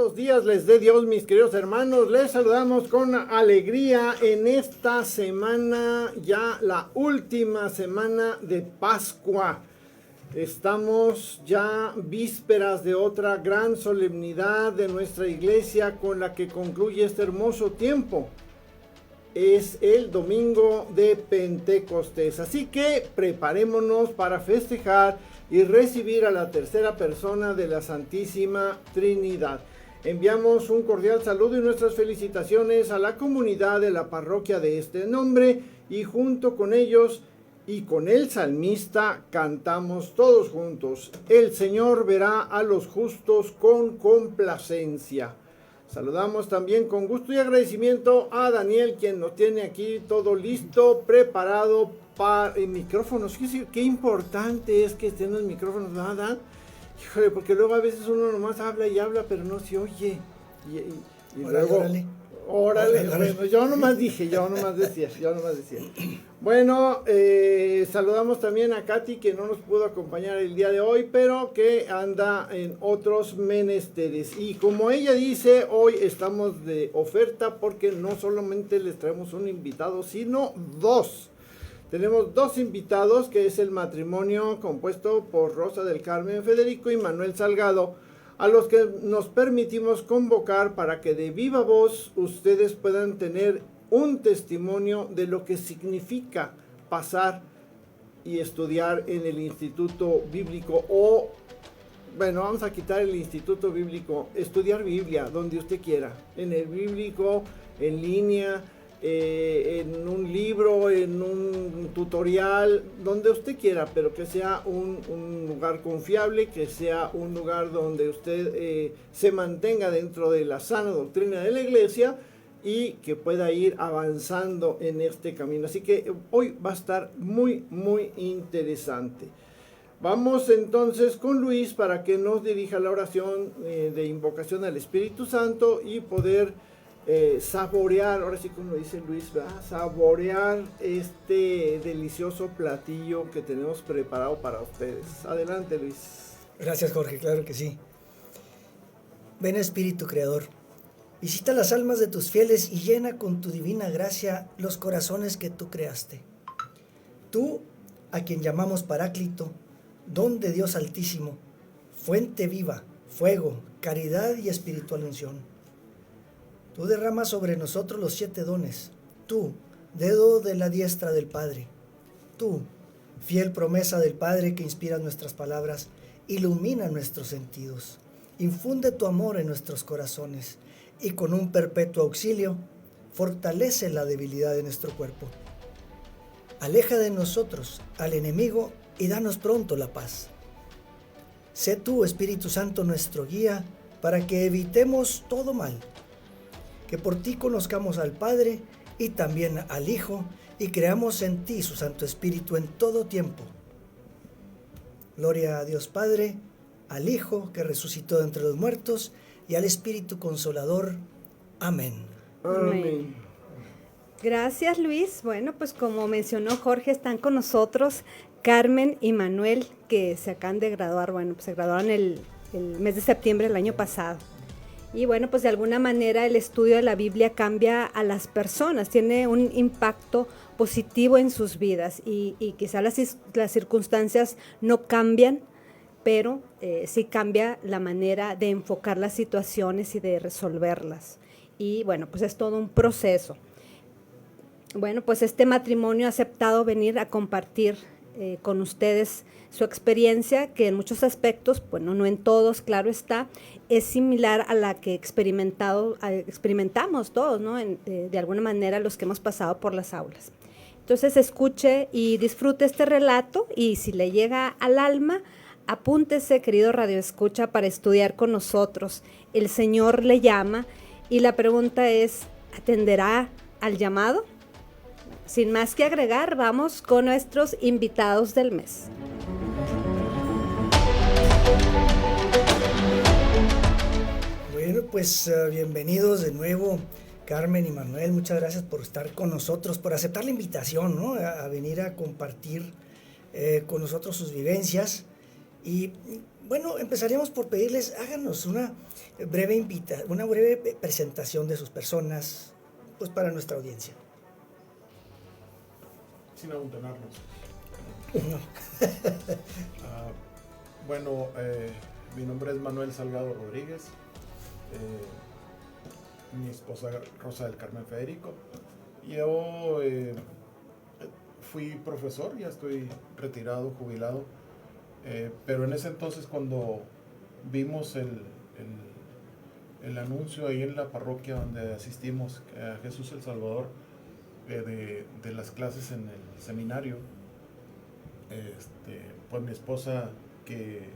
Santos días les dé Dios, mis queridos hermanos. Les saludamos con alegría en esta semana, ya la última semana de Pascua. Estamos ya vísperas de otra gran solemnidad de nuestra iglesia con la que concluye este hermoso tiempo. Es el domingo de Pentecostés. Así que preparémonos para festejar y recibir a la tercera persona de la Santísima Trinidad. Enviamos un cordial saludo y nuestras felicitaciones a la comunidad de la parroquia de este nombre, y junto con ellos y con el salmista cantamos todos juntos: el Señor verá a los justos con complacencia. Saludamos también con gusto y agradecimiento a Daniel, quien nos tiene aquí todo listo, preparado para micrófonos. Qué importante es que estén los micrófonos, ¿verdad? Híjole, porque luego a veces uno nomás habla y habla, pero no se oye. Y luego... Órale. Bueno, yo nomás decía. Bueno, saludamos también a Katy, que no nos pudo acompañar el día de hoy, pero que anda en otros menesteres. Y como ella dice, hoy estamos de oferta porque no solamente les traemos un invitado, sino dos. Tenemos dos invitados, que es el matrimonio compuesto por Rosa del Carmen Federico y Manuel Salgado, a los que nos permitimos convocar para que de viva voz ustedes puedan tener un testimonio de lo que significa pasar y estudiar en el Instituto Bíblico, o, bueno, vamos a quitar el Instituto Bíblico, estudiar Biblia donde usted quiera, en el bíblico, en línea, en un libro, en un tutorial, donde usted quiera, pero que sea un lugar confiable, que sea un lugar donde usted se mantenga dentro de la sana doctrina de la iglesia y que pueda ir avanzando en este camino. Así que hoy va a estar muy, muy interesante. Vamos entonces con Luis para que nos dirija la oración de invocación al Espíritu Santo y poder saborear, ahora sí como dice Luis, ¿verdad? Saborear este delicioso platillo que tenemos preparado para ustedes. Adelante, Luis. Gracias, Jorge, claro que sí. Ven, Espíritu Creador, visita las almas de tus fieles y llena con tu divina gracia los corazones que tú creaste. Tú, a quien llamamos Paráclito, don de Dios Altísimo, fuente viva, fuego, caridad y espiritual unción. Tú derramas sobre nosotros los 7 dones. Tú, dedo de la diestra del Padre. Tú, fiel promesa del Padre que inspira nuestras palabras, ilumina nuestros sentidos. Infunde tu amor en nuestros corazones y con un perpetuo auxilio, fortalece la debilidad de nuestro cuerpo. Aleja de nosotros al enemigo y danos pronto la paz. Sé tú, Espíritu Santo, nuestro guía, para que evitemos todo mal. Que por ti conozcamos al Padre y también al Hijo, y creamos en ti su Santo Espíritu en todo tiempo. Gloria a Dios Padre, al Hijo que resucitó de entre los muertos, y al Espíritu Consolador. Amén. Amén. Gracias, Luis. Bueno, pues como mencionó Jorge, están con nosotros Carmen y Manuel, que se acaban de graduar. Bueno, pues se graduaron el mes de septiembre del año pasado. Y bueno, pues de alguna manera el estudio de la Biblia cambia a las personas, tiene un impacto positivo en sus vidas, y quizá las circunstancias no cambian, pero sí cambia la manera de enfocar las situaciones y de resolverlas. Y bueno, pues es todo un proceso. Bueno, pues este matrimonio ha aceptado venir a compartir con ustedes su experiencia, que en muchos aspectos, bueno, no en todos, claro está, es similar a la que experimentamos todos, ¿no? De alguna manera los que hemos pasado por las aulas. Entonces escuche y disfrute este relato, y si le llega al alma, apúntese, querido radioescucha, para estudiar con nosotros. El Señor le llama, y la pregunta es, ¿atenderá al llamado? Sin más que agregar, vamos con nuestros invitados del mes. Bueno, pues bienvenidos de nuevo, Carmen y Manuel. Muchas gracias por estar con nosotros, por aceptar la invitación, ¿no? A venir a compartir con nosotros sus vivencias. Y Bueno, empezaríamos por pedirles, háganos una breve presentación de sus personas, pues para nuestra audiencia. Sin abandonarnos. No. Bueno, mi nombre es Manuel Salgado Rodríguez, mi esposa Rosa del Carmen Federico. Yo fui profesor, ya estoy retirado, jubilado, pero en ese entonces cuando vimos el anuncio ahí en la parroquia donde asistimos a Jesús el Salvador, de las clases en el seminario, pues mi esposa, que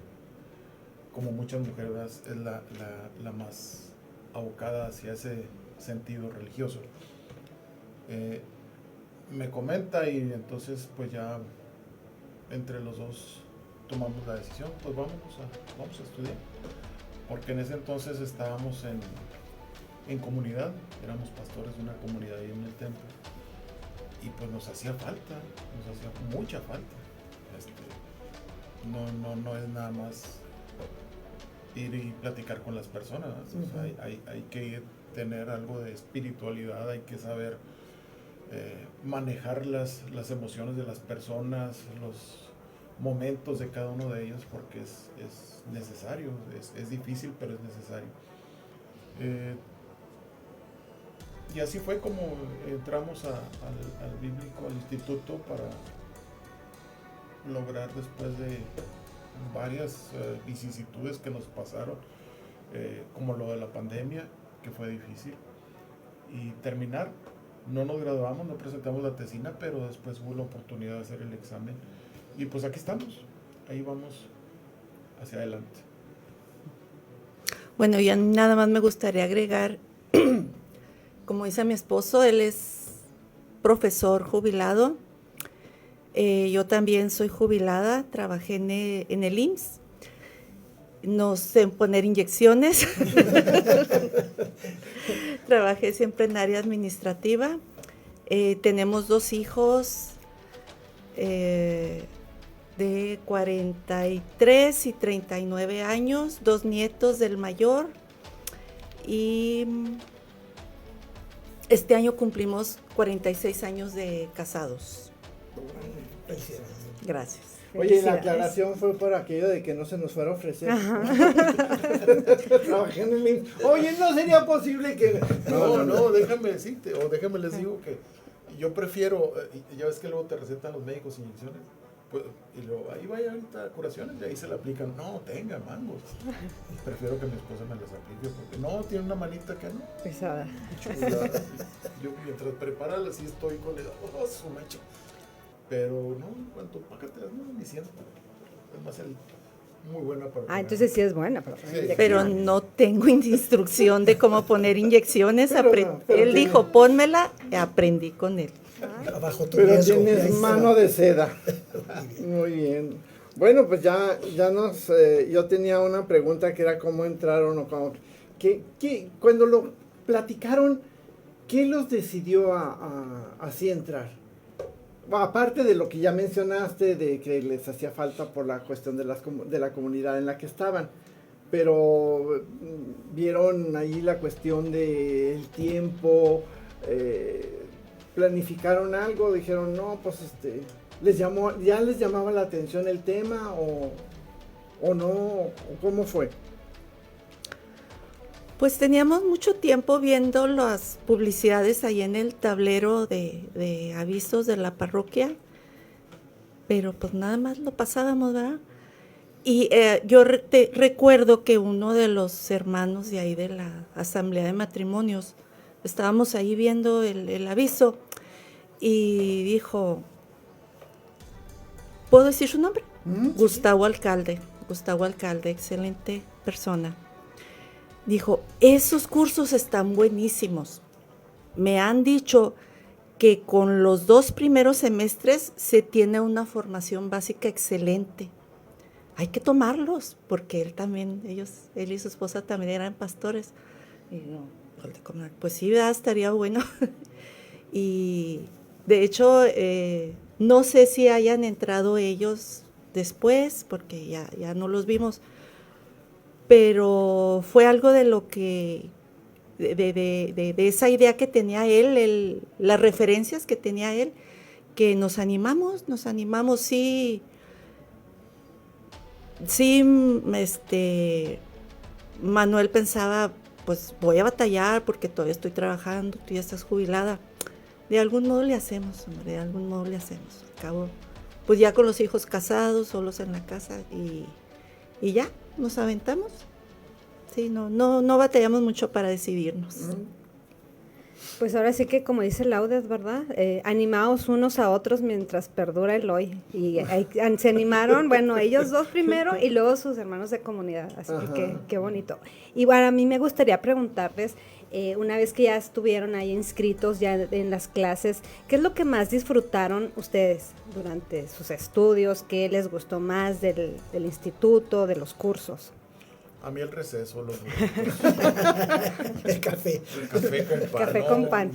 como muchas mujeres es la más abocada hacia ese sentido religioso, me comenta, y entonces pues ya entre los dos tomamos la decisión, pues vamos a estudiar, porque en ese entonces estábamos en comunidad, éramos pastores de una comunidad ahí en el templo, y pues nos hacía mucha falta. No es nada más ir y platicar con las personas, o sea, hay que tener algo de espiritualidad, hay que saber manejar las emociones de las personas, los momentos de cada uno de ellos, porque es necesario, es difícil, pero es necesario. Y así fue como entramos al bíblico, al instituto, para lograr, después de varias vicisitudes que nos pasaron, como lo de la pandemia, que fue difícil, y terminar. No nos graduamos, no presentamos la tesina, pero después hubo la oportunidad de hacer el examen, y pues aquí estamos, ahí vamos hacia adelante. Bueno, ya nada más me gustaría agregar, como dice mi esposo, él es profesor jubilado. Yo también soy jubilada, trabajé en el IMSS, no sé poner inyecciones, trabajé siempre en área administrativa. Tenemos 2 hijos de 43 y 39 años, 2 nietos del mayor, y este año cumplimos 46 años de casados. Gracias. Oye, la aclaración fue por aquello de que no se nos fuera a ofrecer. Trabajé en el IMSS. Oye, no sería posible que... No, déjame decirte, o déjame les digo que yo prefiero, ya ves que luego te recetan los médicos inyecciones, pues, y luego ahí vaya ahorita a curaciones y ahí se le aplican. No, tenga mangos. Prefiero que mi esposa me las aplique, porque no, tiene una manita que no. Pesada. Yo mientras prepara sí estoy con el, su mecha. Pero no, en cuanto pácatelas, no, ni siento. Además, muy buena para Entonces sí es buena para poner inyecciones. Pero no tengo instrucción de cómo poner inyecciones. Pero él dijo, pónmela, y aprendí con él. Bajo tu Pero riesgo. tienes mano de seda. Muy bien. Bueno, pues ya yo tenía una pregunta que era cómo entraron o cómo... Cuando lo platicaron, ¿qué los decidió así entrar? Aparte de lo que ya mencionaste, de que les hacía falta por la cuestión de la comunidad en la que estaban, pero vieron ahí la cuestión del tiempo, planificaron algo, dijeron, no, pues ¿ya les llamaba la atención el tema o no? ¿O cómo fue? Pues teníamos mucho tiempo viendo las publicidades ahí en el tablero de avisos de la parroquia, pero pues nada más lo pasábamos, ¿verdad? Y yo recuerdo que uno de los hermanos de ahí de la Asamblea de Matrimonios, estábamos ahí viendo el aviso y dijo, ¿puedo decir su nombre? Gustavo Alcalde, excelente persona. Dijo, esos cursos están buenísimos. Me han dicho que con los 2 primeros semestres se tiene una formación básica excelente. Hay que tomarlos, porque él y su esposa también eran pastores. Y no, pues sí, ¿verdad? Estaría bueno. Y de hecho, no sé si hayan entrado ellos después, porque ya no los vimos, pero fue algo de lo que, de esa idea que tenía él, las referencias que tenía él, que nos animamos, sí, Manuel pensaba, pues voy a batallar porque todavía estoy trabajando, tú ya estás jubilada. De algún modo le hacemos, hombre, de algún modo le hacemos. Al cabo, pues ya con los hijos casados, solos en la casa y ya, nos aventamos. Sí, no batallamos mucho para decidirnos. Pues ahora sí que como dice Laudes, ¿verdad? Animaos unos a otros mientras perdura el hoy. Y se animaron, bueno, ellos dos primero y luego sus hermanos de comunidad. Así que qué bonito. Y bueno, a mí me gustaría preguntarles, una vez que ya estuvieron ahí inscritos ya en las clases, ¿qué es lo que más disfrutaron ustedes durante sus estudios? ¿Qué les gustó más del instituto, de los cursos? A mí el receso, los El café. el café con pan. Café con pan.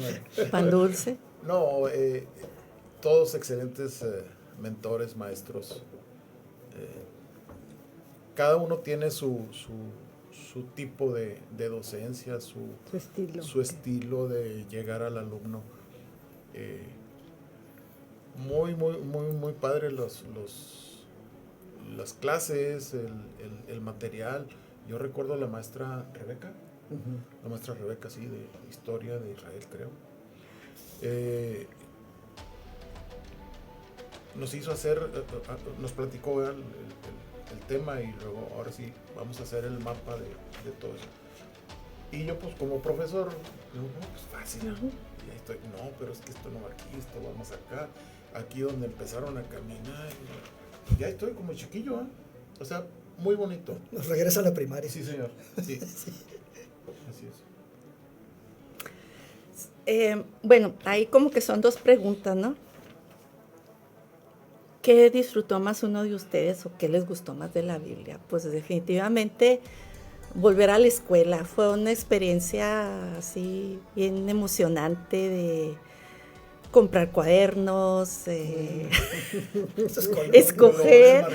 Pan dulce. No, todos excelentes mentores, maestros. Cada uno tiene su tipo de docencia, su estilo de llegar al alumno. Muy padre las clases, el material. Yo recuerdo a la maestra Rebeca, sí, de historia de Israel, creo. Nos hizo hacer, nos platicó el tema y luego ahora sí vamos a hacer el mapa de todo eso. Y yo pues como profesor, digo, no, pues fácil. Y ahí estoy, no, pero es que esto no va aquí, esto va más acá. Aquí donde empezaron a caminar. Y ya estoy como chiquillo, ¿eh? O sea, muy bonito. Nos regresa a la primaria. Sí, señor. Sí. Sí. Así es. Bueno, ahí como que son dos preguntas, ¿no? ¿Qué disfrutó más uno de ustedes o qué les gustó más de la Biblia? Pues definitivamente volver a la escuela fue una experiencia así bien emocionante de comprar cuadernos, escoger.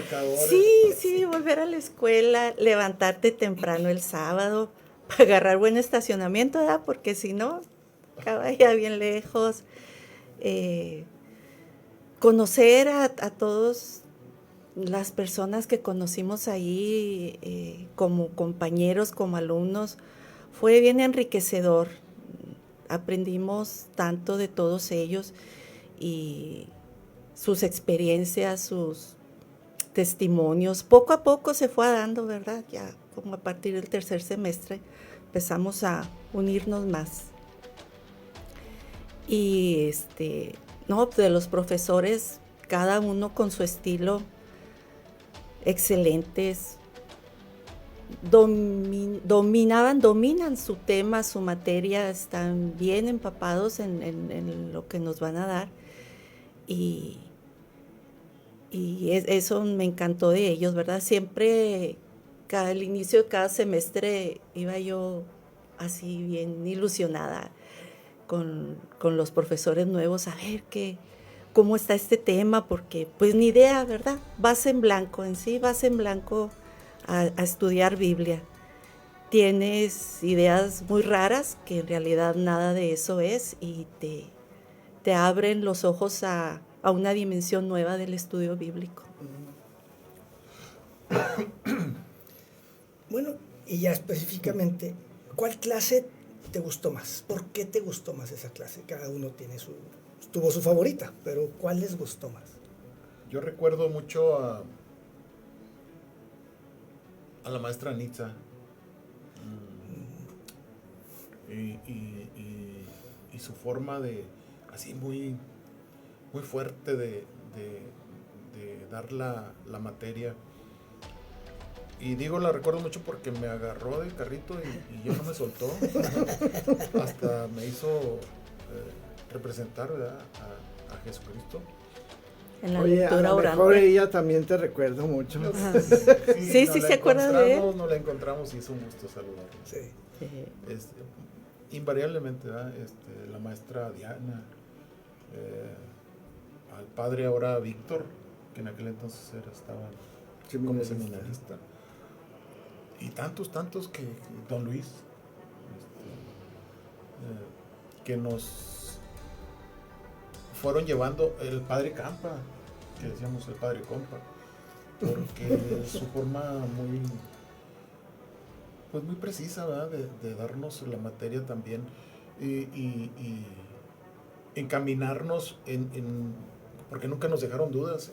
Sí, volver a la escuela, levantarte temprano el sábado para agarrar buen estacionamiento, ¿verdad? Porque si no, acaba ya bien lejos. Conocer a todas las personas que conocimos ahí como compañeros, como alumnos, fue bien enriquecedor. Aprendimos tanto de todos ellos y sus experiencias, sus testimonios. Poco a poco se fue dando, ¿verdad? Ya como a partir del tercer semestre empezamos a unirnos más. Y no, de los profesores, cada uno con su estilo, excelentes, dominan su tema, su materia, están bien empapados en lo que nos van a dar y eso me encantó de ellos, ¿verdad? Siempre, al inicio de cada semestre iba yo así bien ilusionada con los profesores nuevos, a ver cómo está este tema, porque pues ni idea, ¿verdad? Vas en blanco a estudiar Biblia. Tienes ideas muy raras, que en realidad nada de eso es, y te abren los ojos a una dimensión nueva del estudio bíblico. Bueno, y ya específicamente, ¿cuál clase te gustó más? ¿Por qué te gustó más esa clase? Cada uno tuvo su favorita, pero ¿cuál les gustó más? Yo recuerdo mucho a la maestra Anitza y su forma de, así muy fuerte de dar la materia. Y digo, la recuerdo mucho porque me agarró del carrito y ya no me soltó. Hasta me hizo representar, ¿verdad?, a Jesucristo. En la Oye, lectura a lo mejor orante. ella también te recuerdo mucho. Sí, se acuerda de él. Nos la encontramos y es un gusto saludarla. Sí. Invariablemente, ¿verdad? La maestra Diana, al padre ahora Víctor, que en aquel entonces estaba como seminarista. y tantos que don Luis, que nos fueron llevando, el padre Campa, que decíamos el padre Compa, porque su forma muy precisa, ¿verdad? De darnos la materia también y encaminarnos porque nunca nos dejaron dudas,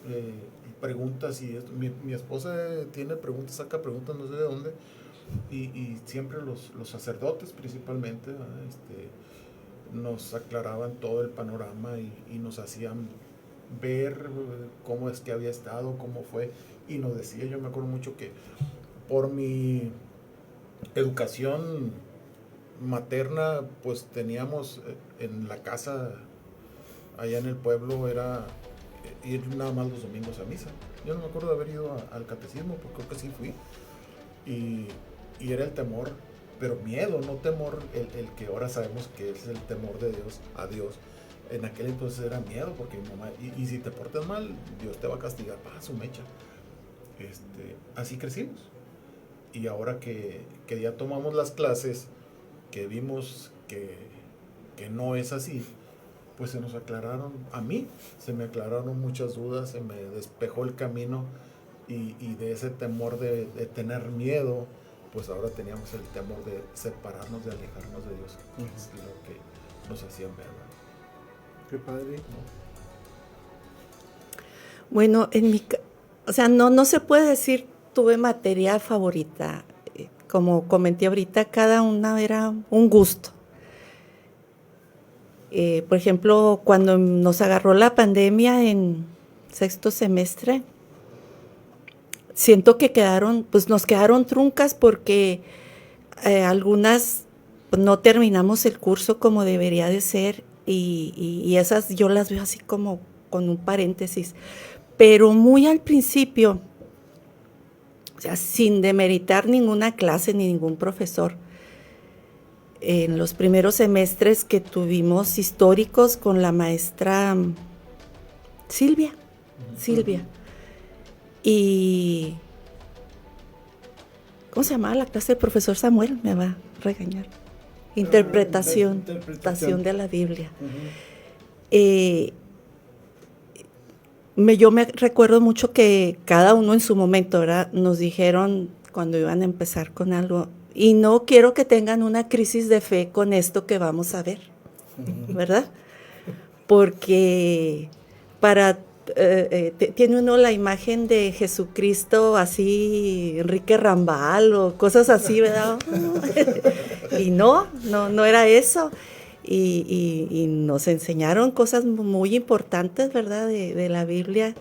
preguntas y esto. Mi esposa tiene preguntas, saca preguntas no sé de dónde, y siempre los sacerdotes principalmente, ¿verdad? Nos aclaraban todo el panorama y nos hacían ver cómo es que había estado, cómo fue, y nos decía, yo me acuerdo mucho que por mi educación materna, pues teníamos en la casa, allá en el pueblo, era ir nada más los domingos a misa. Yo no me acuerdo de haber ido al catecismo, porque creo que sí fui, y era el temor, pero miedo, no temor, el que ahora sabemos que es el temor de Dios, a Dios. En aquel entonces era miedo, porque mi mamá, y si te portas mal, Dios te va a castigar, su mecha. Así crecimos. Y ahora que ya tomamos las clases, que vimos que no es así, pues se nos aclararon, a mí se me aclararon muchas dudas, se me despejó el camino, y de ese temor de tener miedo, pues ahora teníamos el temor de separarnos, de alejarnos de Dios, es lo que nos hacían ver, ¿verdad? Qué padre. Bueno, o sea, no se puede decir tuve materia favorita. Como comenté ahorita, cada una era un gusto. Por ejemplo, cuando nos agarró la pandemia en sexto semestre, siento que nos quedaron truncas porque algunas no terminamos el curso como debería de ser, y esas yo las veo así como con un paréntesis. Pero muy al principio, o sea, sin demeritar ninguna clase ni ningún profesor, en los primeros semestres que tuvimos históricos con la maestra Silvia. Y ¿cómo se llamaba la clase del profesor Samuel? Me va a regañar. Interpretación de la Biblia. Yo me recuerdo mucho que cada uno en su momento, ¿verdad?, nos dijeron cuando iban a empezar con algo, y no quiero que tengan una crisis de fe con esto que vamos a ver, ¿verdad? Porque tiene uno la imagen de Jesucristo así, Enrique Rambal o cosas así, ¿verdad? Y no era eso. Y nos enseñaron cosas muy importantes, ¿verdad?, de la Biblia,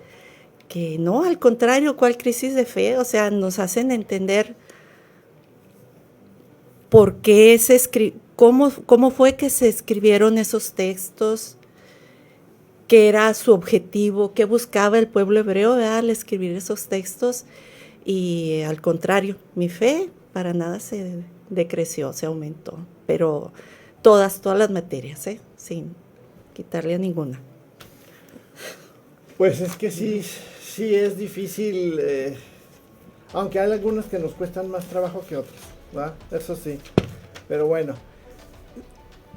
que no, al contrario, ¿cuál crisis de fe? O sea, nos hacen entender por qué cómo fue que se escribieron esos textos, qué era su objetivo, qué buscaba el pueblo hebreo, ¿verdad?, al escribir esos textos. Y al contrario, mi fe para nada se decreció, se aumentó, pero todas las materias, sin quitarle a ninguna. Pues es que sí es difícil, aunque hay algunas que nos cuestan más trabajo que otras, ¿verdad? Eso sí, pero bueno,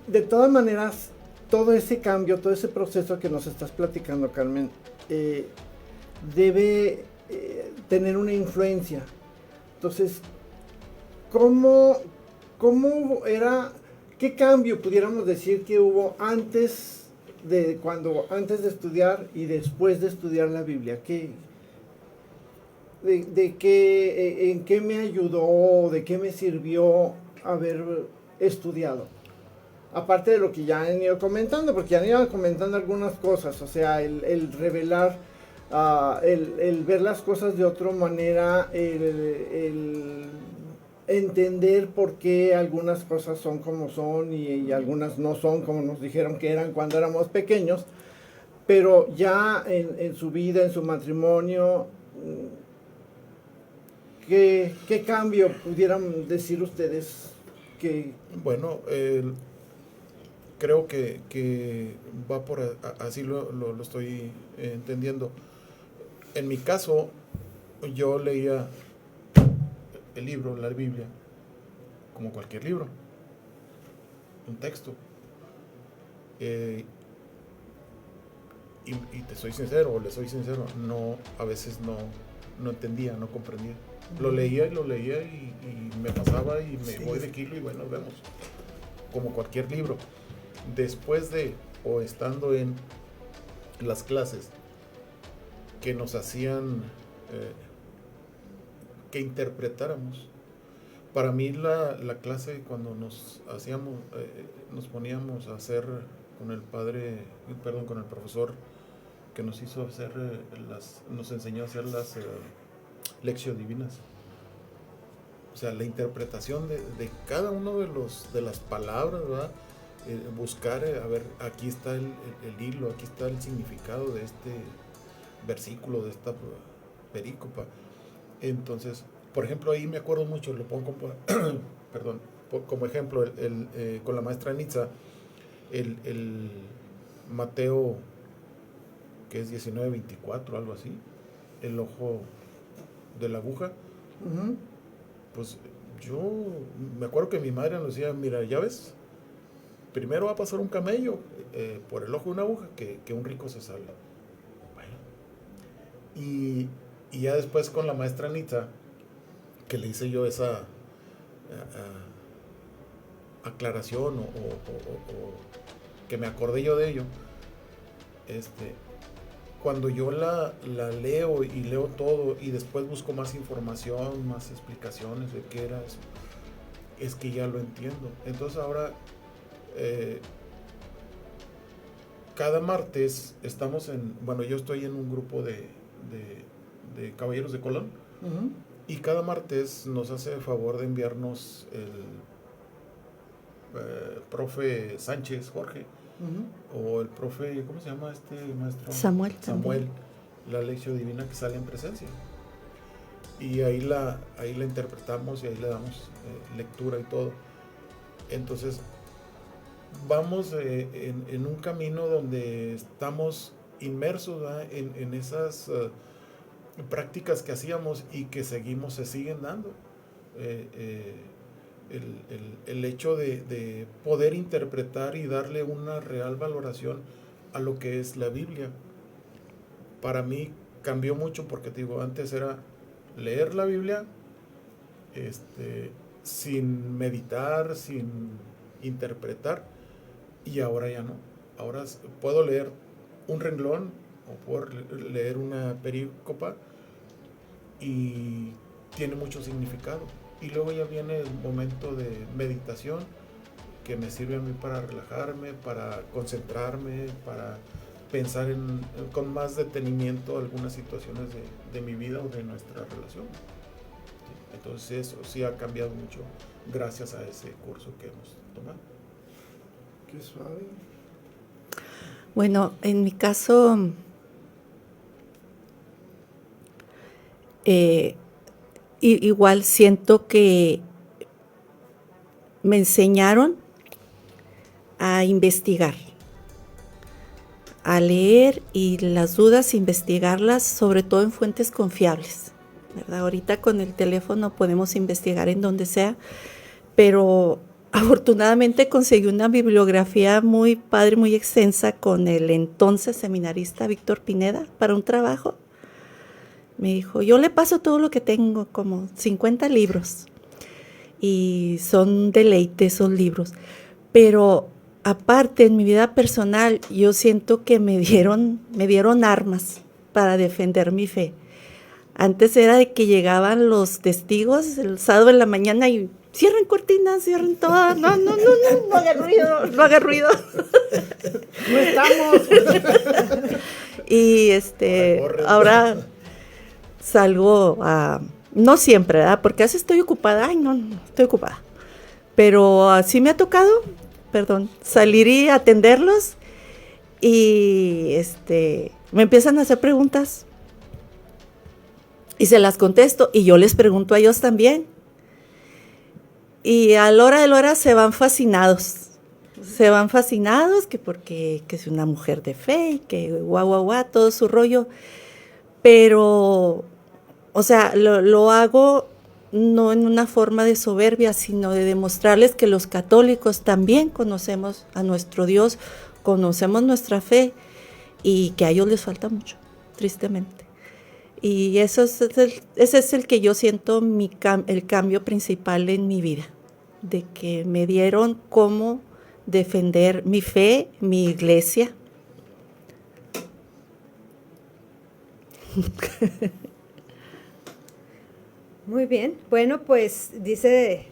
de todas maneras, todo ese cambio, todo ese proceso que nos estás platicando, Carmen, debe tener una influencia. Entonces, ¿cómo era? ¿Qué cambio pudiéramos decir que hubo antes de estudiar y después de estudiar la Biblia? ¿En qué me ayudó, de qué me sirvió haber estudiado? Aparte de lo que ya han ido comentando, porque ya han ido comentando algunas cosas, o sea, el revelar, el ver las cosas de otra manera, el entender por qué algunas cosas son como son y algunas no son como nos dijeron que eran cuando éramos pequeños, pero ya en su vida, en su matrimonio, ¿qué cambio pudieran decir ustedes? Bueno, creo que va por así lo estoy entendiendo. En mi caso, yo leía el libro, la Biblia, como cualquier libro, un texto. Y te soy sincero, o le soy sincero, a veces no entendía, no comprendía. Lo leía y me pasaba y me voy de kilo y bueno, nos vemos. Como cualquier libro. Después de, o estando en las clases que nos hacían que interpretáramos. Para mí la clase cuando nos poníamos a hacer con el profesor que nos hizo hacer nos enseñó a hacer las lecciones divinas. O sea, la interpretación de cada uno de las palabras, ¿verdad? Buscar, a ver, aquí está el hilo, aquí está el significado de este versículo, de esta perícopa. Entonces, por ejemplo, ahí me acuerdo mucho, lo pongo como ejemplo, con la maestra Nitza, el Mateo, que es 19:24, algo así, el ojo de la aguja. Uh-huh. Pues yo me acuerdo que mi madre nos decía, mira, ya ves, primero va a pasar un camello por el ojo de una aguja que un rico se salva. Bueno. Y ya después con la maestra Anita, que le hice yo esa aclaración o que me acordé yo de ello, cuando yo la leo y leo todo y después busco más información, más explicaciones de qué era eso, es que ya lo entiendo. Entonces ahora cada martes estamos yo estoy en un grupo de Caballeros de Colón. Uh-huh. Y cada martes nos hace el favor de enviarnos el profe Sánchez, Jorge, uh-huh, o el profe, ¿cómo se llama este maestro? Samuel, la lección divina que sale en presencia. Y ahí la interpretamos y ahí le damos lectura y todo. Entonces, vamos en un camino donde estamos inmersos, ¿verdad? En esas prácticas que hacíamos y que se siguen dando. El hecho de poder interpretar y darle una real valoración a lo que es la Biblia. Para mí cambió mucho porque te digo, antes era leer la Biblia sin meditar, sin interpretar, y ahora ya no. Ahora puedo leer un renglón o puedo leer una perícopa y tiene mucho significado. Y luego ya viene el momento de meditación que me sirve a mí para relajarme, para concentrarme, para pensar con más detenimiento algunas situaciones de mi vida o de nuestra relación. Entonces eso sí ha cambiado mucho gracias a ese curso que hemos tomado. Qué suave. Bueno, en mi caso, igual siento que me enseñaron a investigar, a leer y las dudas investigarlas, sobre todo en fuentes confiables, ¿verdad? Ahorita con el teléfono podemos investigar en donde sea, pero afortunadamente conseguí una bibliografía muy padre, muy extensa con el entonces seminarista Víctor Pineda para un trabajo. Me dijo, yo le paso todo lo que tengo, como 50 libros, y son deleites, son libros, pero aparte en mi vida personal yo siento que me dieron armas para defender mi fe. Antes era de que llegaban los testigos el sábado en la mañana y cierren cortinas, cierren todas, no haga ruido. No estamos. Y ahora salgo no siempre, ¿verdad? Porque a veces estoy ocupada, estoy ocupada. Pero así me ha tocado, salir y atenderlos y me empiezan a hacer preguntas y se las contesto y yo les pregunto a ellos también. Y a la hora de la hora se van fascinados, que porque que es una mujer de fe y que guau, todo su rollo. Pero, o sea, lo hago no en una forma de soberbia, sino de demostrarles que los católicos también conocemos a nuestro Dios, conocemos nuestra fe y que a ellos les falta mucho, tristemente. Y ese es el que yo siento el cambio principal en mi vida, de que me dieron cómo defender mi fe, mi iglesia. Muy bien. Bueno, pues dice,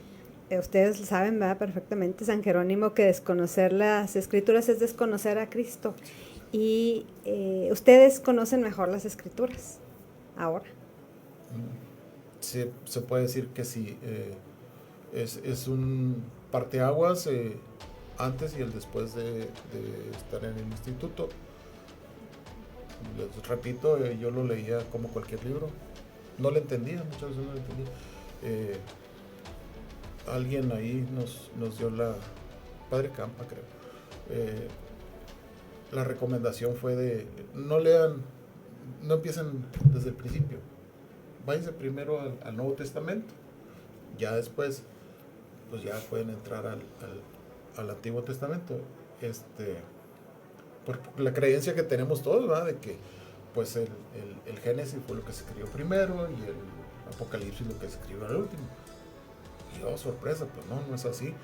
ustedes saben, ¿verdad? Perfectamente, San Jerónimo, que desconocer las Escrituras es desconocer a Cristo. Y ustedes conocen mejor las Escrituras ahora. Sí, se puede decir que sí. Es un parteaguas antes y el después de estar en el instituto. Les repito, yo lo leía como cualquier libro. No le entendía, muchas veces no le entendía. Alguien ahí nos dio Padre Campa, creo. La recomendación fue de no empiecen desde el principio. Váyanse primero al Nuevo Testamento. Ya después, pues ya pueden entrar al Antiguo Testamento. Por la creencia que tenemos todos, ¿verdad? De que pues el Génesis fue lo que se escribió primero y el Apocalipsis lo que se escribió al último. Y oh, sorpresa, pues no es así.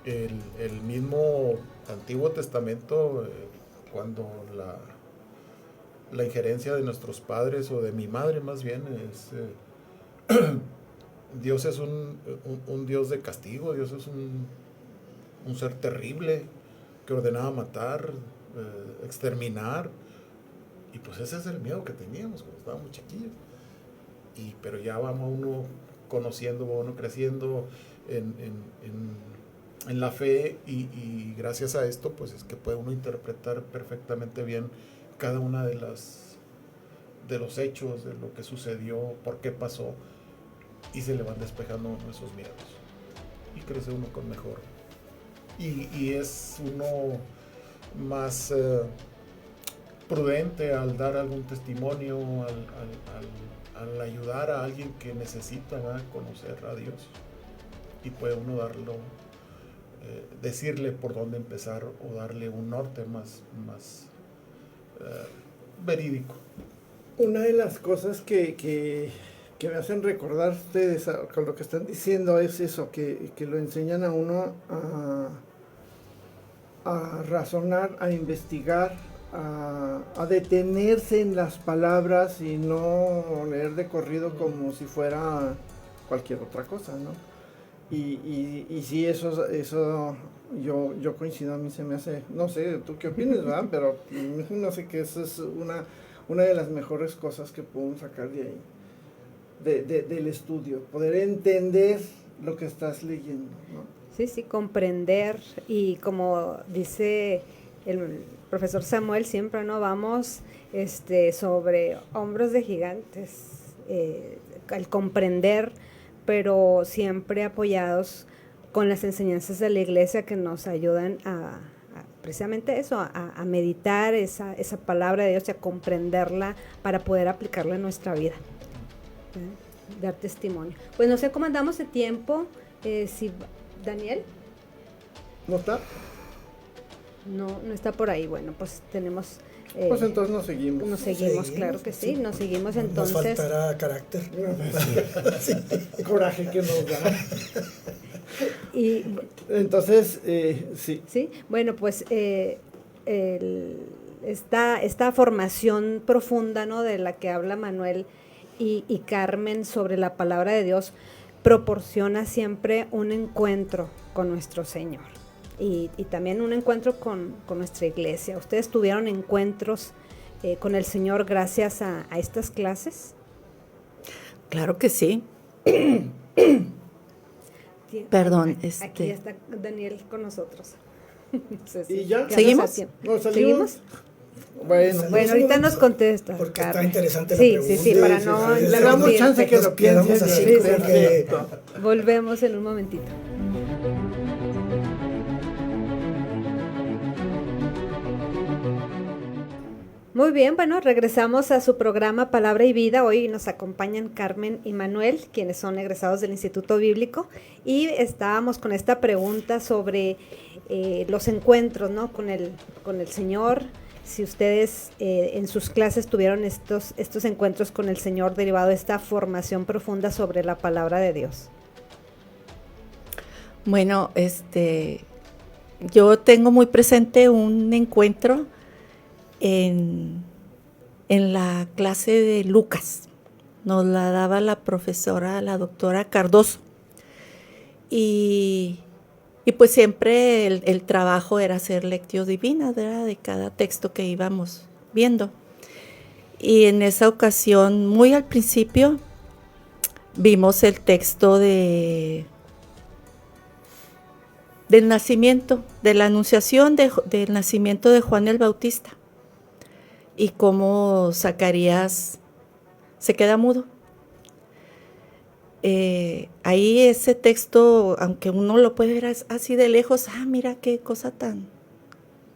El mismo Antiguo Testamento, cuando la injerencia de nuestros padres o de mi madre más bien es Dios es un Dios de castigo. Dios es un ser terrible que ordenaba matar, exterminar, y pues ese es el miedo que teníamos cuando estábamos chiquillos. Pero ya vamos uno conociendo, va uno creciendo en la fe, y gracias a esto pues es que puede uno interpretar perfectamente bien cada una de los hechos, de lo que sucedió, por qué pasó, y se le van despejando uno esos miedos y crece uno con mejor, y es uno más prudente al dar algún testimonio, al ayudar a alguien que necesita, ¿verdad?, conocer a Dios, y puede uno decirle por dónde empezar o darle un norte más verídico. Una de las cosas que me hacen recordar ustedes con lo que están diciendo es eso, que lo enseñan a uno a razonar, a investigar, a detenerse en las palabras y no leer de corrido como si fuera cualquier otra cosa, ¿no? Y sí, eso yo coincido, a mí se me hace, no sé, tú qué opinas, ¿verdad? Pero no sé, que eso es una de las mejores cosas que podemos sacar de ahí, del estudio, poder entender lo que estás leyendo, ¿no? Sí, comprender, y como dice el profesor Samuel siempre, ¿no? Vamos sobre hombros de gigantes, al comprender, pero siempre apoyados con las enseñanzas de la iglesia que nos ayudan a precisamente eso, a meditar esa palabra de Dios y a comprenderla para poder aplicarla en nuestra vida, dar testimonio. Pues no sé cómo andamos de tiempo, si Daniel. ¿No está? No está por ahí. Bueno, pues tenemos... pues entonces nos seguimos. Nos seguimos, claro que sí, nos seguimos entonces. Nos faltará carácter. Coraje que nos da. Y entonces, sí. Sí, bueno, pues esta formación profunda, ¿no?, de la que habla Manuel y Carmen sobre la palabra de Dios, proporciona siempre un encuentro con nuestro Señor y también un encuentro con nuestra iglesia. ¿Ustedes tuvieron encuentros con el Señor gracias a estas clases? Claro que sí. Perdón. Aquí está Daniel con nosotros. No sé si ¿Y ya? ¿Seguimos? ¿No, ¿Seguimos? Bueno, Ahorita nos contesta. Porque está Carmen. interesante la Sí, pregunta. sí, para no... le damos chance que lo piense. Quedamos así, Sí, porque Volvemos en un momentito. Muy bien, bueno, regresamos a su programa Palabra y Vida. Hoy nos acompañan Carmen y Manuel, quienes son egresados del Instituto Bíblico, y estábamos con esta pregunta sobre los encuentros, ¿no? con el Señor. Si ustedes en sus clases tuvieron estos encuentros con el Señor derivado de esta formación profunda sobre la palabra de Dios. Bueno, yo tengo muy presente un encuentro en la clase de Lucas. Nos la daba la profesora, la doctora Cardoso. Y pues siempre el trabajo era hacer lectio divina, ¿verdad? De cada texto que íbamos viendo. Y en esa ocasión, muy al principio, vimos el texto del nacimiento, de la anunciación del nacimiento de Juan el Bautista. Y cómo Zacarías se queda mudo. Ahí ese texto, aunque uno lo puede ver así de lejos, mira qué cosa tan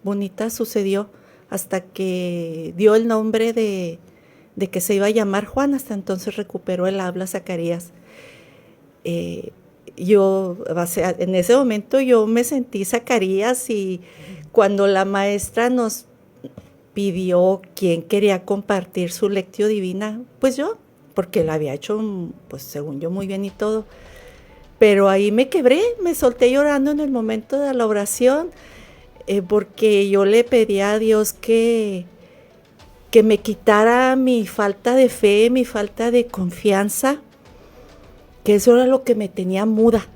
bonita sucedió, hasta que dio el nombre de que se iba a llamar Juan. Hasta entonces recuperó el habla Zacarías. En ese momento yo me sentí Zacarías, y cuando la maestra nos pidió quién quería compartir su lectio divina, pues yo, porque la había hecho, pues según yo, muy bien y todo. Pero ahí me quebré, me solté llorando en el momento de la oración, porque yo le pedí a Dios que me quitara mi falta de fe, mi falta de confianza, que eso era lo que me tenía muda,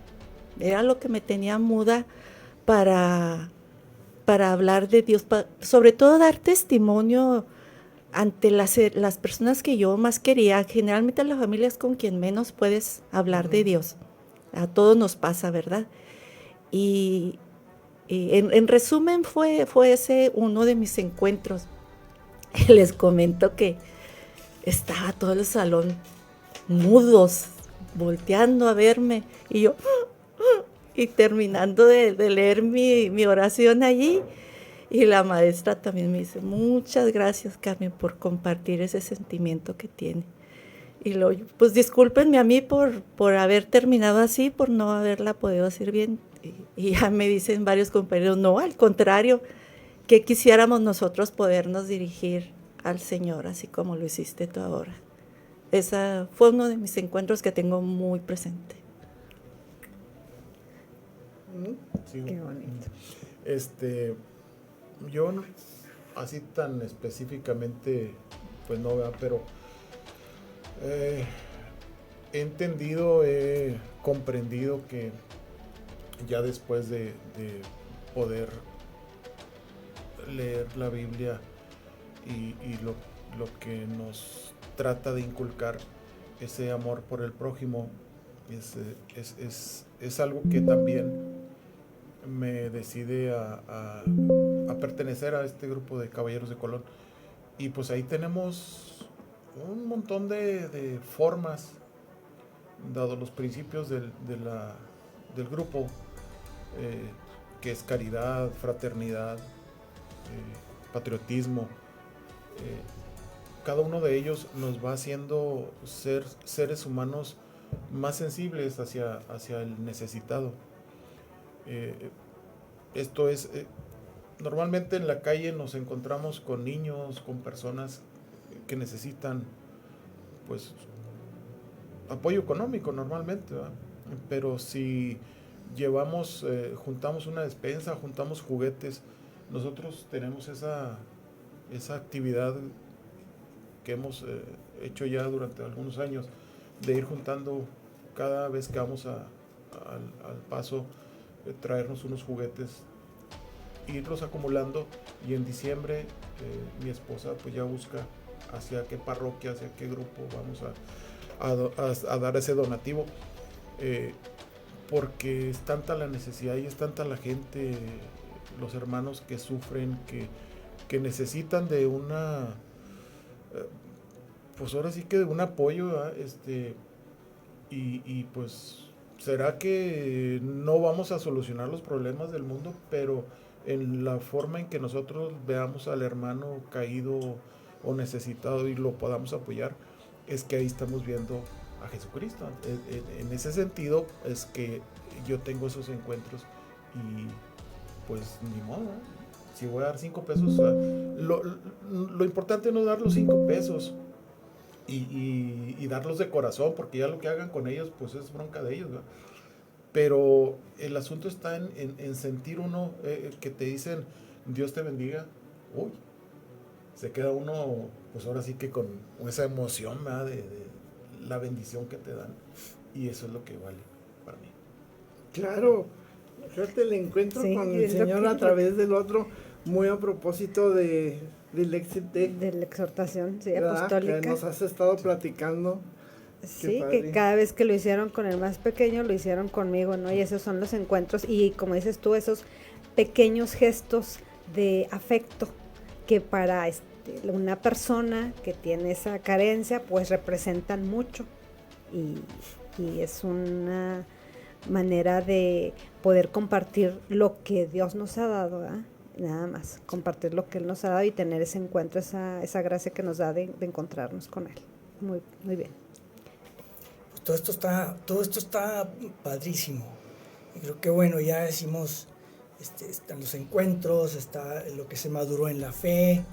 para hablar de Dios, sobre todo dar testimonio ante las personas que yo más quería. Generalmente las familias con quien menos puedes hablar de Dios. A todos nos pasa, ¿verdad? Y en resumen fue ese uno de mis encuentros. Les comento que estaba todo el salón mudos, volteando a verme, y yo... Y terminando de leer mi oración allí, y la maestra también me dice, muchas gracias, Carmen, por compartir ese sentimiento que tiene. Y luego, pues discúlpenme a mí por haber terminado así, por no haberla podido hacer bien. Y ya me dicen varios compañeros, no, al contrario, que quisiéramos nosotros podernos dirigir al Señor, así como lo hiciste tú ahora. Ese fue uno de mis encuentros que tengo muy presente. Sí. Qué bonito. Yo no, así tan específicamente, pues no, ¿verdad? Pero he entendido, he comprendido que ya después de poder leer la Biblia y lo que nos trata de inculcar, ese amor por el prójimo, es algo que también me decide a pertenecer a este grupo de Caballeros de Colón. Y pues ahí tenemos un montón de formas, dado los principios del grupo, que es caridad, fraternidad, patriotismo. Cada uno de ellos nos va haciendo ser seres humanos más sensibles hacia el necesitado. Esto es, normalmente en la calle nos encontramos con niños, con personas que necesitan, pues, apoyo económico normalmente, ¿verdad? Pero si juntamos una despensa, juntamos juguetes, nosotros tenemos esa actividad que hemos hecho ya durante algunos años, de ir juntando cada vez que vamos al paso, traernos unos juguetes, irlos acumulando, y en diciembre mi esposa pues ya busca hacia qué parroquia, hacia qué grupo vamos a dar ese donativo, porque es tanta la necesidad y es tanta la gente, los hermanos que sufren, que necesitan de una, pues ahora sí que de un apoyo, ¿verdad? Y pues será que no vamos a solucionar los problemas del mundo, pero en la forma en que nosotros veamos al hermano caído o necesitado y lo podamos apoyar, es que ahí estamos viendo a Jesucristo. En ese sentido es que yo tengo esos encuentros y pues ni modo, ¿eh? Si voy a dar 5 pesos, lo importante no es dar los 5 pesos y darlos de corazón, porque ya lo que hagan con ellos pues es bronca de ellos, ¿no? Pero el asunto está en sentir uno que te dicen Dios te bendiga. Uy, se queda uno pues ahora sí que con esa emoción, ¿verdad? De la bendición que te dan, y eso es lo que vale para mí. Claro, fíjate el encuentro Sí, con el es lo Señor que- a través del otro, muy a propósito del éxito De la exhortación, sí, que apostólica. nos has estado platicando. Sí, padre. que cada vez que lo hicieron con el más pequeño, lo hicieron conmigo, ¿no? Y esos son los encuentros y como dices tú, esos pequeños gestos de afecto que para una persona que tiene esa carencia, pues representan mucho y es una manera de poder compartir lo que Dios nos ha dado, ¿verdad? Nada más, compartir lo que Él nos ha dado y tener ese encuentro, esa gracia que nos da de encontrarnos con Él. Muy, muy bien. Todo esto está padrísimo. Y creo que bueno, ya decimos, están los encuentros, está lo que se maduró en la fe,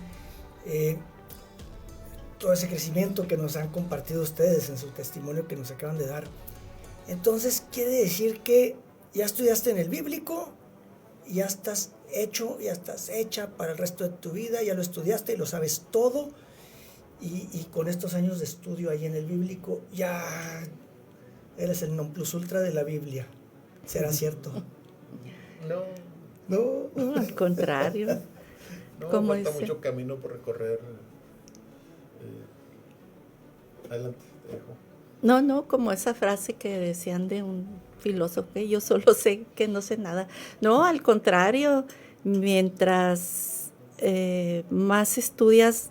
todo ese crecimiento que nos han compartido ustedes en su testimonio que nos acaban de dar. Entonces quiere decir que ya estudiaste en el bíblico, ya estás hecho, ya estás hecha para el resto de tu vida, ya lo estudiaste y lo sabes todo. Y con estos años de estudio ahí en el bíblico, ya eres el non plus ultra de la Biblia. ¿Será cierto? No, No. Al contrario. no, Como falta dice. mucho camino por recorrer. Adelante, te dejo. No, como esa frase que decían de un filósofo, que yo solo sé que no sé nada. No, al contrario, mientras más estudias,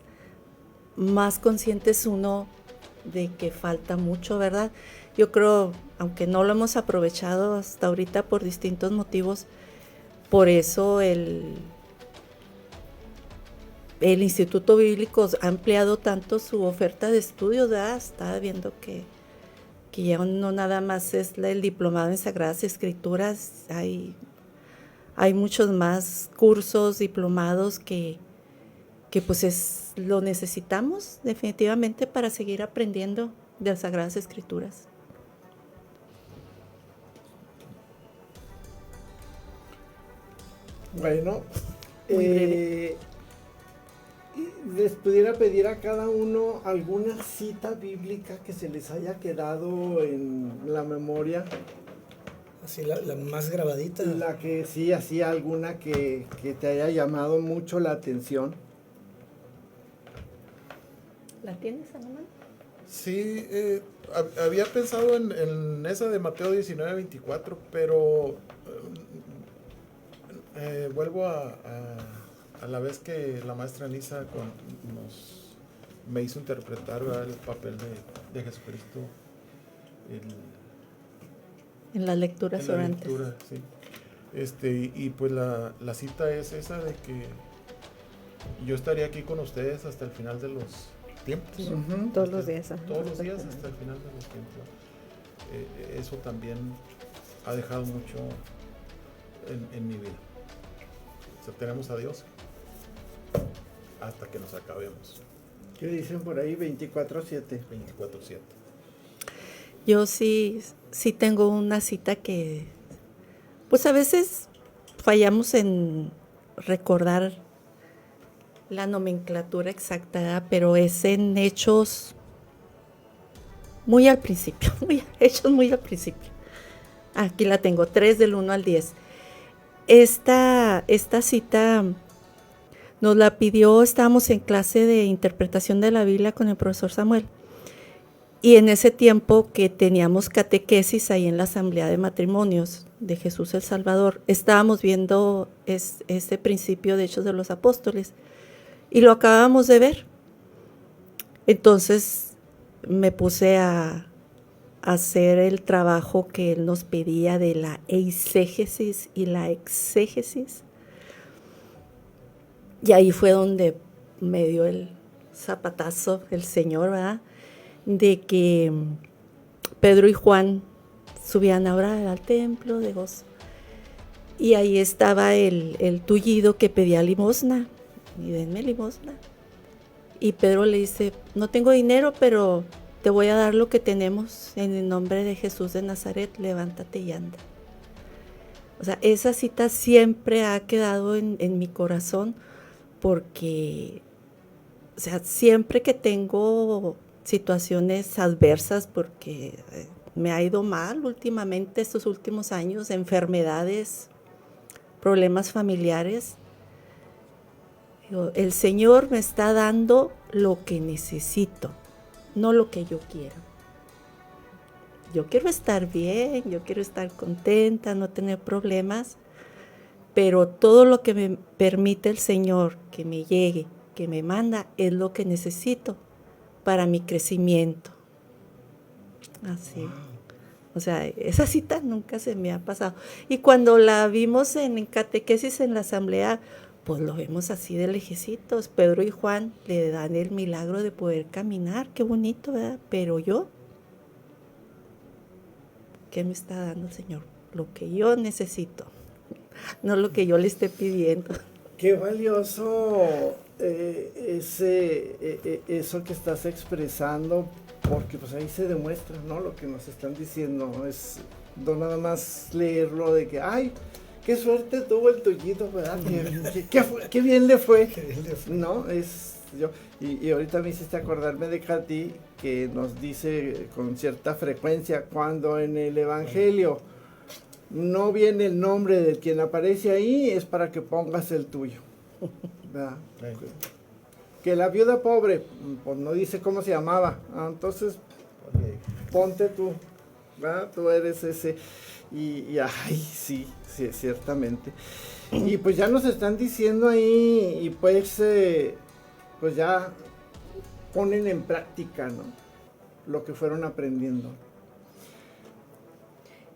más consciente es uno de que falta mucho, ¿verdad? Yo creo, aunque no lo hemos aprovechado hasta ahorita por distintos motivos, por eso el Instituto Bíblico ha ampliado tanto su oferta de estudios, ¿verdad? Estaba viendo que ya no nada más es el diplomado en Sagradas Escrituras, hay muchos más cursos, diplomados que pues lo necesitamos definitivamente para seguir aprendiendo de las Sagradas Escrituras. Bueno, Muy breve. les pudiera pedir a cada uno alguna cita bíblica que se les haya quedado en la memoria, Así la más grabadita. la que sí, así alguna que te haya llamado mucho la atención. ¿La tienes a la mano? Sí, había pensado en esa de Mateo 19:24, pero vuelvo a la vez que la maestra Anisa me hizo interpretar, ¿verdad?, el papel de Jesucristo En las lecturas en la orantes. lectura, sí. Y pues la cita es esa de que yo estaré aquí con ustedes hasta el final de los tiempos. Sí, Ujú. todos los días. ajá. Todos los días hasta el final de los tiempos. Eso también ha dejado mucho en mi vida. O sea, tenemos a Dios hasta que nos acabemos. ¿Qué dicen por ahí? 24/7. 24/7. Yo sí tengo una cita que, pues a veces fallamos en recordar la nomenclatura exacta, ¿verdad? Pero es en Hechos muy al principio, Hechos muy al principio. Aquí la tengo, 3 del 1 al 10. Esta cita nos la pidió, estábamos en clase de interpretación de la Biblia con el profesor Samuel. Y en ese tiempo que teníamos catequesis ahí en la Asamblea de Matrimonios de Jesús el Salvador, estábamos viendo este principio de Hechos de los Apóstoles y lo acabamos de ver. Entonces me puse a hacer el trabajo que él nos pedía de la eisegesis y la exégesis. Y ahí fue donde me dio el zapatazo el Señor, ¿verdad? De que Pedro y Juan subían ahora al templo de gozo. Y ahí estaba el tullido que pedía limosna. Y denme limosna. Y Pedro le dice, no tengo dinero, pero te voy a dar lo que tenemos en el nombre de Jesús de Nazaret, levántate y anda. O sea, esa cita siempre ha quedado en mi corazón porque, o sea, siempre que tengo situaciones adversas, porque me ha ido mal últimamente estos últimos años, enfermedades, problemas familiares, el Señor me está dando lo que necesito, no lo que yo quiero. Yo quiero estar bien, yo quiero estar contenta, no tener problemas, pero todo lo que me permite el Señor que me llegue, que me manda, es lo que necesito para mi crecimiento. Así. O sea, esa cita nunca se me ha pasado. Y cuando la vimos en catequesis en la asamblea, pues lo vemos así de lejecitos. Pedro y Juan le dan el milagro de poder caminar. Qué bonito, ¿verdad? Pero yo, ¿qué me está dando el Señor? Lo que yo necesito, no lo que yo le esté pidiendo. Qué valioso eso que estás expresando, porque pues ahí se demuestra, ¿no? Lo que nos están diciendo, es no nada más leerlo de que, ay, qué suerte tuvo el tullido, ¿verdad? Qué bien le fue. No, es yo. Y ahorita me hiciste acordarme de Katy, que nos dice con cierta frecuencia, cuando en el Evangelio no viene el nombre del quien aparece ahí, es para que pongas el tuyo, ¿verdad? Que la viuda pobre, pues no dice cómo se llamaba, entonces ponte tú, ¿verdad? Tú eres ese. Y ay, sí, ciertamente. Y pues ya nos están diciendo ahí, y pues ya ponen en práctica, ¿no? Lo que fueron aprendiendo.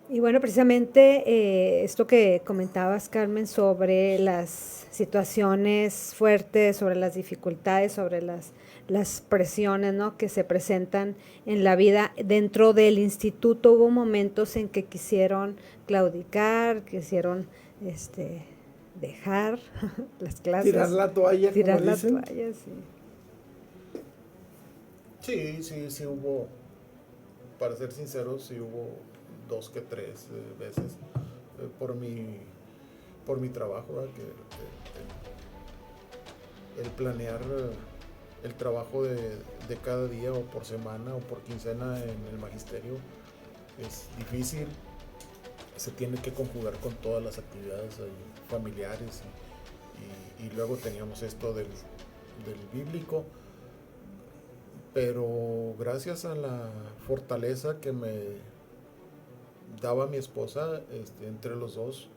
Y bueno, precisamente esto que comentabas, Carmen, sobre las situaciones fuertes, sobre las dificultades, sobre las presiones, ¿no?, que se presentan en la vida. Dentro del instituto hubo momentos en que quisieron claudicar, quisieron dejar las clases. Tirar la toalla, Tirar como la dicen. toalla, sí. Sí hubo, para ser sincero, sí hubo 2 que 3 veces por mi trabajo, ¿verdad? El planear el trabajo de cada día o por semana o por quincena en el magisterio es difícil. Se tiene que conjugar con todas las actividades familiares y luego teníamos esto del bíblico, pero gracias a la fortaleza que me daba mi esposa, entre los dos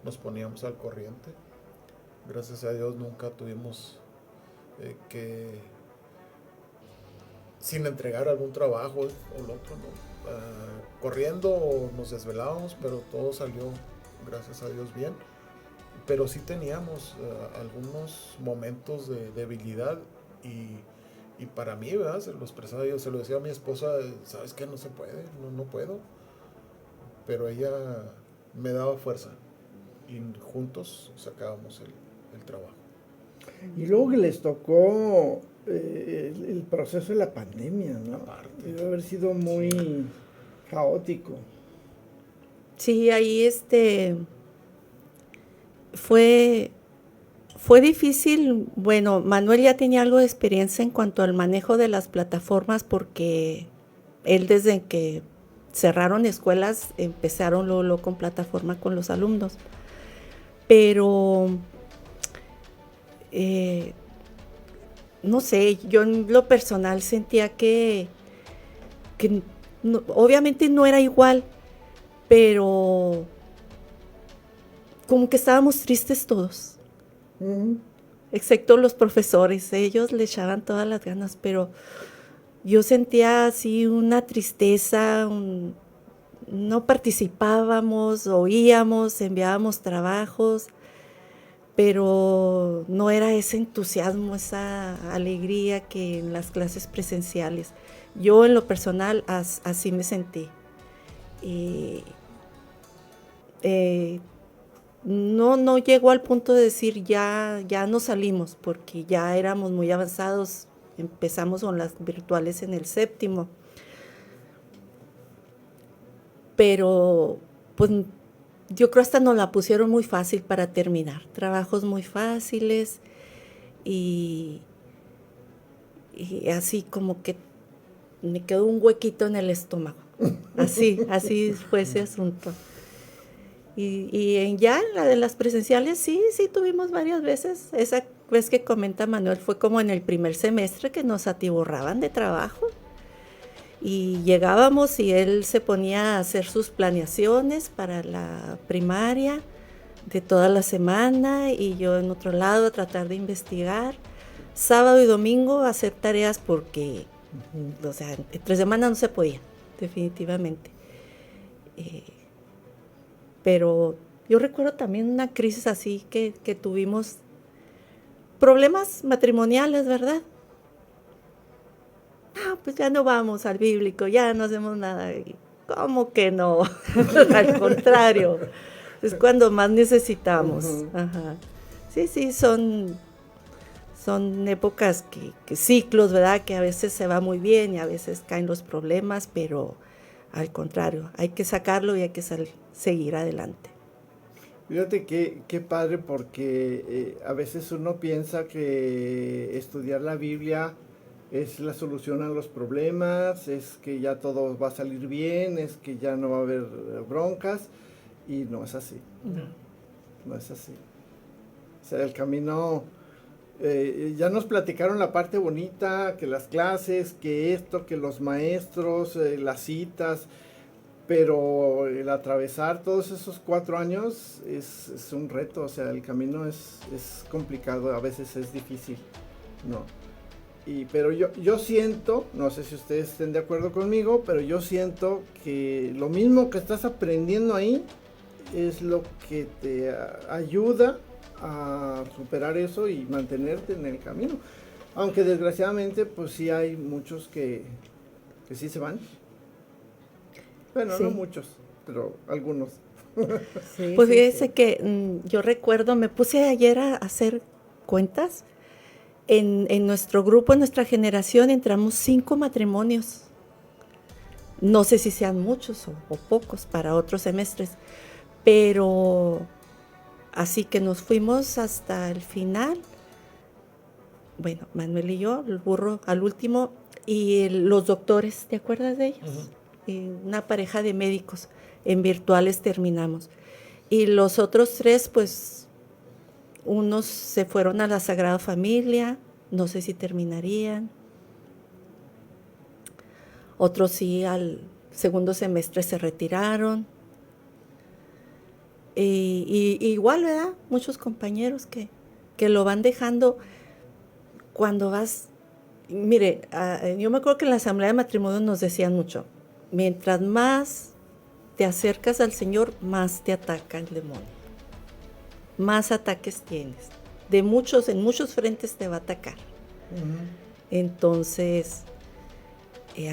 nos poníamos al corriente. Gracias a Dios nunca tuvimos que, sin entregar algún trabajo o lo otro, ¿no? Corriendo nos desvelábamos, pero todo salió, gracias a Dios, bien. Pero sí teníamos algunos momentos de debilidad y para mí, ¿verdad? Se lo expresaba yo, se lo decía a mi esposa, ¿sabes qué? No se puede, no puedo. Pero ella me daba fuerza y juntos sacábamos el trabajo. Y luego que les tocó el proceso de la pandemia, ¿no? Aparte. Debe haber sido muy caótico. Sí, ahí fue difícil. Bueno, Manuel ya tenía algo de experiencia en cuanto al manejo de las plataformas porque él desde que cerraron escuelas empezaron luego con plataforma con los alumnos. Pero no sé, yo en lo personal sentía que no, obviamente no era igual, pero como que estábamos tristes todos, excepto los profesores. Ellos le echaban todas las ganas, pero yo sentía así una tristeza, no participábamos, oíamos, enviábamos trabajos, pero no era ese entusiasmo, esa alegría que en las clases presenciales. Yo en lo personal así me sentí. Y, no llegó al punto de decir ya nos salimos, porque ya éramos muy avanzados, empezamos con las virtuales en el 7º. Pero pues yo creo hasta nos la pusieron muy fácil para terminar, trabajos muy fáciles y así como que me quedó un huequito en el estómago, así fue ese asunto. Y ya en la de las presenciales sí tuvimos varias veces, esa vez que comenta Manuel fue como en el primer semestre que nos atiborraban de trabajo. Y llegábamos y él se ponía a hacer sus planeaciones para la primaria de toda la semana y yo en otro lado a tratar de investigar. Sábado y domingo hacer tareas porque, o sea, entre semana no se podía, definitivamente. Pero yo recuerdo también una crisis así que tuvimos, problemas matrimoniales, ¿verdad? Pues ya no vamos al bíblico, ya no hacemos nada. ¿Cómo que no? Al contrario, es cuando más necesitamos. Ajá. Sí, son épocas que ciclos, ¿verdad? Que a veces se va muy bien y a veces caen los problemas, pero al contrario, hay que sacarlo y hay que seguir adelante. Fíjate qué padre, porque a veces uno piensa que estudiar la Biblia es la solución a los problemas, es que ya todo va a salir bien, es que ya no va a haber broncas, y no es así. No es así. O sea, el camino, ya nos platicaron la parte bonita, que las clases, que esto, que los maestros, las citas, pero el atravesar todos esos 4 años es un reto. O sea, el camino es complicado, a veces es difícil, ¿no? Pero yo siento, no sé si ustedes estén de acuerdo conmigo, pero yo siento que lo mismo que estás aprendiendo ahí es lo que te ayuda a superar eso y mantenerte en el camino. Aunque desgraciadamente pues sí hay muchos que sí se van. Bueno, sí. No muchos, pero algunos. Sí, pues fíjese que yo recuerdo, me puse ayer a hacer cuentas. En nuestro grupo, en nuestra generación, entramos 5 matrimonios. No sé si sean muchos o pocos para otros semestres, pero así que nos fuimos hasta el final. Bueno, Manuel y yo, el burro al último, y los doctores, ¿te acuerdas de ellos? Uh-huh. Y una pareja de médicos, en virtuales terminamos. Y los otros 3, pues, unos se fueron a la Sagrada Familia, no sé si terminarían. Otros sí, al segundo semestre se retiraron. Y igual, ¿verdad? Muchos compañeros que lo van dejando cuando vas. Mire, yo me acuerdo que en la asamblea de matrimonio nos decían mucho, mientras más te acercas al Señor, más te ataca el demonio. Más ataques tienes. En muchos frentes te va a atacar. Uh-huh. Entonces,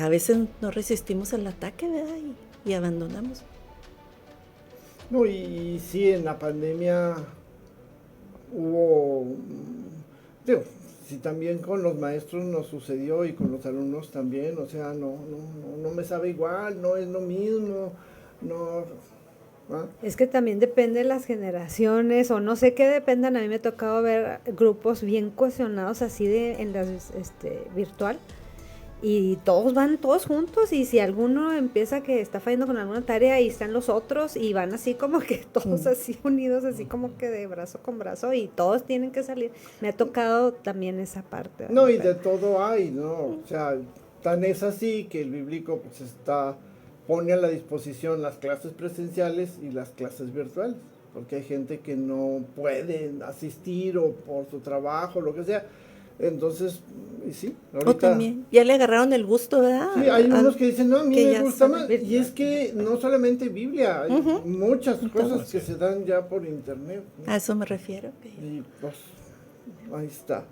a veces no resistimos al ataque, ¿verdad? Y abandonamos. No, y sí, en la pandemia hubo, digo, sí, también con los maestros nos sucedió y con los alumnos también, o sea, no me sabe igual, no es lo mismo, no. ¿Ah? Es que también depende de las generaciones, o no sé qué dependan. A mí me ha tocado ver grupos bien cohesionados así en las virtual, y todos van todos juntos, y si alguno empieza que está fallando con alguna tarea, y están los otros, y van así como que todos así unidos, así como que de brazo con brazo, y todos tienen que salir. Me ha tocado también esa parte. No, y de todo hay, ¿no? O sea, tan es así que el bíblico pues pone a la disposición las clases presenciales y las clases virtuales, porque hay gente que no puede asistir o por su trabajo, lo que sea, Entonces, y sí, O ahorita... también, ya le agarraron el gusto, ¿verdad? Sí, hay unos que dicen, no, a mí que me ya gusta saben. más. Y es que no solamente Biblia, hay muchas cosas que se dan ya por internet, ¿no? A eso me refiero. Y pues, ahí está.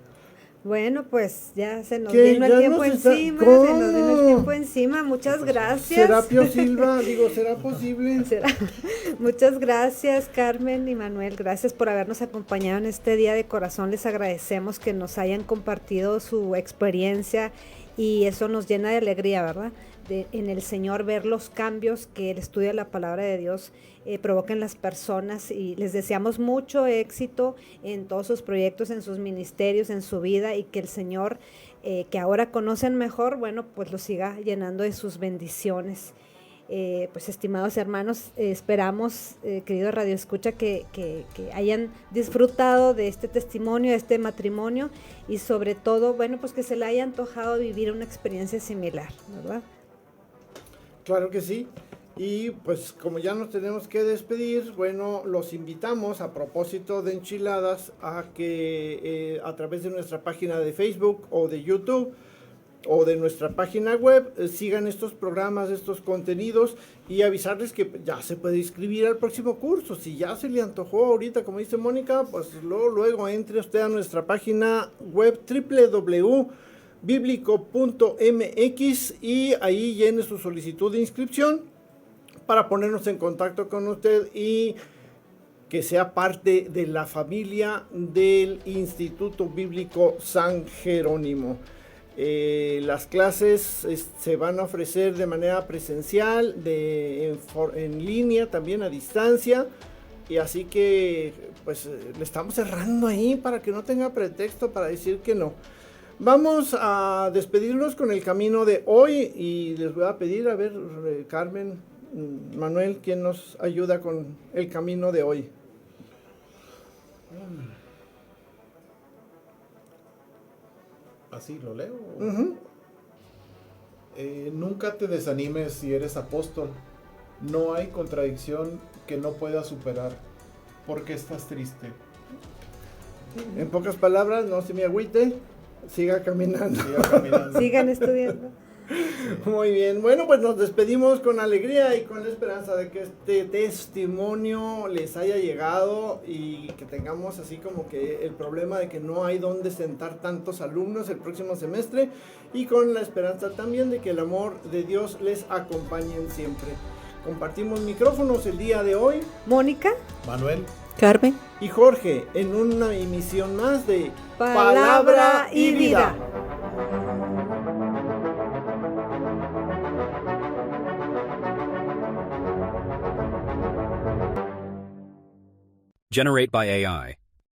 Bueno, pues ya se nos ¿Qué? vino ¿Ya el tiempo nos está- encima, se nos vino el ¿Cómo? tiempo encima. Muchas gracias. Serapio Silva, digo, ¿será posible? Será. Muchas gracias, Carmen y Manuel. Gracias por habernos acompañado en este día. De corazón les agradecemos que nos hayan compartido su experiencia y eso nos llena de alegría, ¿verdad? En el Señor ver los cambios que el estudio de la palabra de Dios provoca en las personas, y les deseamos mucho éxito en todos sus proyectos, en sus ministerios, en su vida, y que el Señor, que ahora conocen mejor, bueno, pues los siga llenando de sus bendiciones. Pues estimados hermanos, esperamos, querido Radio Escucha, que hayan disfrutado de este testimonio, de este matrimonio, y sobre todo, bueno, pues que se le haya antojado vivir una experiencia similar, ¿verdad? Claro que sí. Y pues como ya nos tenemos que despedir, bueno, los invitamos a propósito de Enchiladas a que a través de nuestra página de Facebook o de YouTube o de nuestra página web sigan estos programas, estos contenidos, y avisarles que ya se puede inscribir al próximo curso. Si ya se le antojó ahorita, como dice Mónica, pues luego entre usted a nuestra página web www.biblico.mx y ahí llene su solicitud de inscripción para ponernos en contacto con usted y que sea parte de la familia del Instituto Bíblico San Jerónimo. Las clases se van a ofrecer de manera presencial, en línea, también a distancia, y así que pues le estamos cerrando ahí para que no tenga pretexto para decir que no. Vamos a despedirnos con el camino de hoy y les voy a pedir, a ver, Carmen, Manuel, ¿quién nos ayuda con el camino de hoy? Así lo leo. Nunca te desanimes si eres apóstol. No hay contradicción que no puedas superar. ¿Por qué estás triste? En pocas palabras, no se me agüite, siga caminando. Siga caminando. Sigan estudiando. Muy bien, bueno, pues nos despedimos con alegría y con la esperanza de que este testimonio les haya llegado y que tengamos así como que el problema de que no hay dónde sentar tantos alumnos el próximo semestre, y con la esperanza también de que el amor de Dios les acompañe siempre. Compartimos micrófonos el día de hoy, Mónica. Manuel. Carmen. y Jorge, en una emisión más de Palabra y Vida. Generate by AI.